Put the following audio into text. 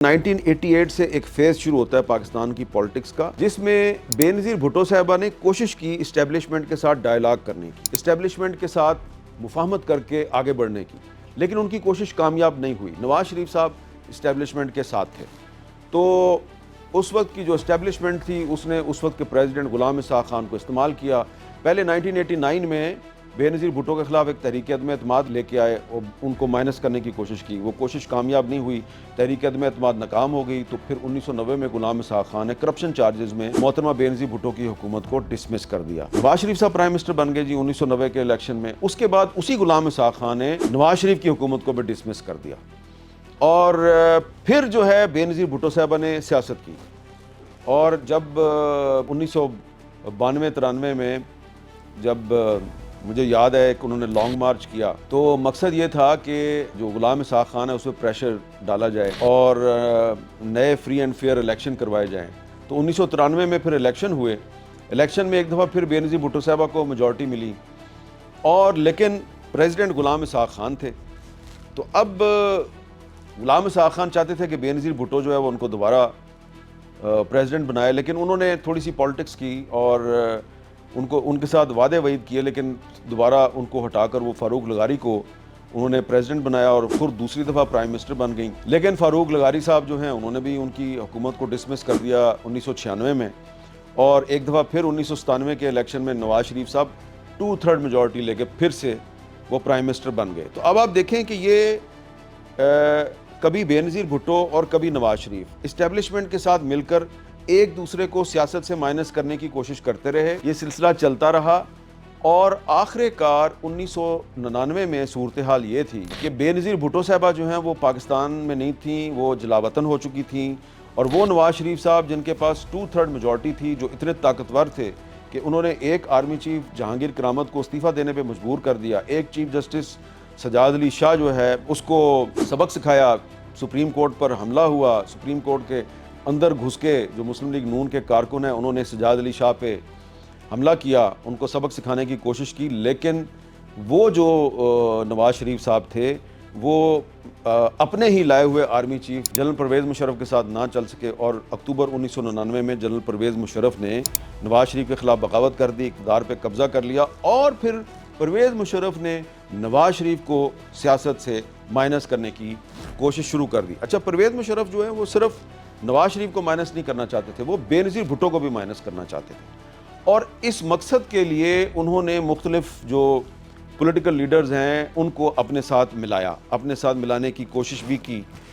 1988 سے ایک فیز شروع ہوتا ہے پاکستان کی پولیٹکس کا، جس میں بے نظیر بھٹو صاحبہ نے کوشش کی اسٹیبلشمنٹ کے ساتھ ڈائیلاگ کرنے کی، اسٹیبلشمنٹ کے ساتھ مفاہمت کر کے آگے بڑھنے کی، لیکن ان کی کوشش کامیاب نہیں ہوئی۔ نواز شریف صاحب اسٹیبلشمنٹ کے ساتھ تھے، تو اس وقت کی جو اسٹیبلشمنٹ تھی اس نے اس وقت کے پریزیڈنٹ غلام اسحاق خان کو استعمال کیا۔ پہلے 1989 میں بے نظیر بھٹو کے خلاف ایک تحریک عدم اعتماد لے کے آئے اور ان کو مائنس کرنے کی کوشش کی، وہ کوشش کامیاب نہیں ہوئی، تحریک عدم اعتماد ناکام ہو گئی۔ تو پھر 1990 میں غلام اسحاق خان نے کرپشن چارجز میں محترمہ بے نظیر بھٹو کی حکومت کو ڈسمس کر دیا۔ نواز شریف صاحب پرائم منسٹر بن گئے 1990 کے الیکشن میں۔ اس کے بعد اسی غلام اسحاق خان نے نواز شریف کی حکومت کو بھی ڈسمس کر دیا، اور پھر جو ہے بے نظیر بھٹو صاحبہ نے سیاست کی، اور جب 1992-93 میں جب مجھے یاد ہے کہ انہوں نے لانگ مارچ کیا، تو مقصد یہ تھا کہ جو غلام اسحاق خان ہے اس پہ پریشر ڈالا جائے اور نئے فری اینڈ فیئر الیکشن کروائے جائیں۔ تو 1993 میں پھر الیکشن ہوئے، الیکشن میں ایک دفعہ پھر بے نظیر بھٹو صاحبہ کو میجورٹی ملی، اور لیکن پریزیڈنٹ غلام اسحاق خان تھے۔ تو اب غلام اسحاق خان چاہتے تھے کہ بے نظیر بھٹو جو ہے وہ ان کو دوبارہ پریزیڈنٹ بنائے، لیکن انہوں نے تھوڑی سی پالیٹکس کی اور ان کے ساتھ وعدے وعید کیے، لیکن دوبارہ ان کو ہٹا کر وہ فاروق لغاری کو انہوں نے پریزیڈنٹ بنایا اور خود دوسری دفعہ پرائم منسٹر بن گئیں۔ لیکن فاروق لغاری صاحب جو ہیں انہوں نے بھی ان کی حکومت کو ڈسمس کر دیا 1996 میں، اور ایک دفعہ پھر 1997 کے الیکشن میں نواز شریف صاحب 2/3 میجورٹی لے کے پھر سے وہ پرائم منسٹر بن گئے۔ تو اب آپ دیکھیں کہ یہ کبھی بے نظیر بھٹو اور کبھی نواز شریف اسٹیبلشمنٹ کے ساتھ مل کر ایک دوسرے کو سیاست سے مائنس کرنے کی کوشش کرتے رہے۔ یہ سلسلہ چلتا رہا، اور آخر کار 1999 میں صورتحال یہ تھی کہ بے نظیر بھٹو صاحبہ جو ہیں وہ پاکستان میں نہیں تھیں، وہ جلا وطن ہو چکی تھیں، اور وہ نواز شریف صاحب جن کے پاس 2/3 میجورٹی تھی، جو اتنے طاقتور تھے کہ انہوں نے ایک آرمی چیف جہانگیر کرامت کو استعفیٰ دینے پہ مجبور کر دیا، ایک چیف جسٹس سجاد علی شاہ جو ہے اس کو سبق سکھایا، سپریم کورٹ پر حملہ ہوا، سپریم کورٹ کے اندر گھس کے جو مسلم لیگ نون کے کارکن ہیں انہوں نے سجاد علی شاہ پہ حملہ کیا، ان کو سبق سکھانے کی کوشش کی، لیکن وہ جو نواز شریف صاحب تھے وہ اپنے ہی لائے ہوئے army chief general Pervez Musharraf کے ساتھ نہ چل سکے، اور اکتوبر 1999 میں جنرل پرویز مشرف نے نواز شریف کے خلاف بغاوت کر دی، اقتدار پہ قبضہ کر لیا، اور پھر پرویز مشرف نے نواز شریف کو سیاست سے مائنس کرنے کی کوشش شروع کر دی۔ اچھا، پرویز مشرف جو ہے وہ صرف نواز شریف کو مائنس نہیں کرنا چاہتے تھے، وہ بے نظیر بھٹو کو بھی مائنس کرنا چاہتے تھے، اور اس مقصد کے لیے انہوں نے مختلف جو پولیٹیکل لیڈرز ہیں ان کو اپنے ساتھ ملایا، اپنے ساتھ ملانے کی کوشش بھی کی۔